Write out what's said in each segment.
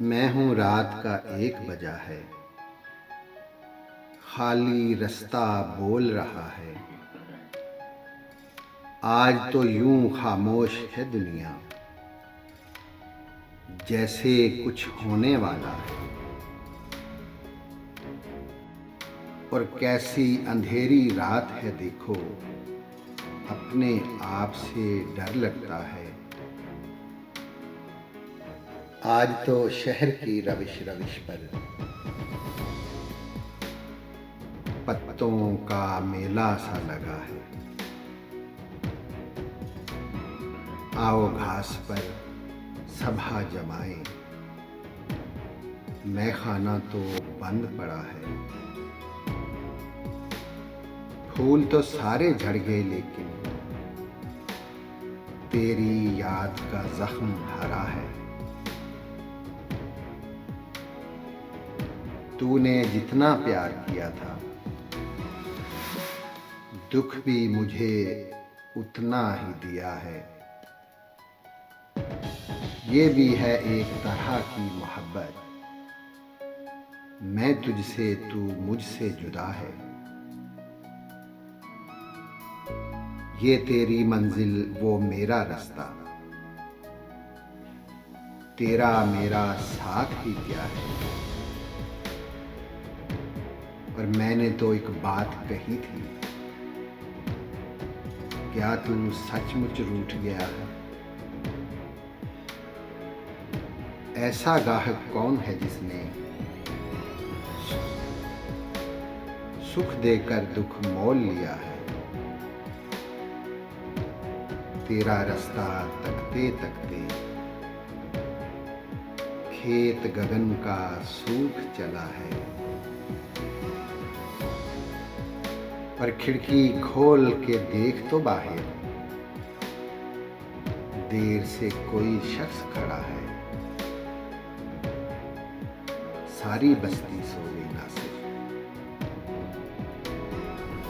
मैं हूँ रात का 1 बजा है, खाली रास्ता बोल रहा है। आज तो यूं खामोश है दुनिया, जैसे कुछ होने वाला है। और कैसी अंधेरी रात है देखो, अपने आप से डर लगता है। आज तो शहर की रविश रविश पर पत्तों का मेला सा लगा है। आओ घास पर सभा जमाएं, मैखाना तो बंद पड़ा है। फूल तो सारे झड़ गए, लेकिन तेरी याद का जख्म हरा है। तूने जितना प्यार किया था, दुख भी मुझे उतना ही दिया है। ये भी है एक तरह की मोहब्बत, मैं तुझसे तू मुझसे जुदा है। ये तेरी मंजिल वो मेरा रास्ता, तेरा मेरा साथ ही क्या है। पर मैंने तो एक बात कही थी, क्या तू सचमुच रूठ गया है? ऐसा गाहक कौन है जिसने सुख देकर दुख मोल लिया है। तेरा रास्ता तकते तकते खेत गगन का सूख चला है। पर खिड़की खोल के देख तो बाहर, देर से कोई शख्स खड़ा है। सारी बस्ती सो गई नासिर,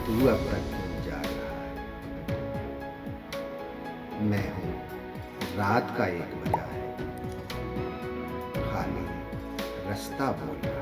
तू अब तक क्यों जा रहा है? मैं हूँ रात का 1 बजा है, खाली रास्ता बोल रहा है।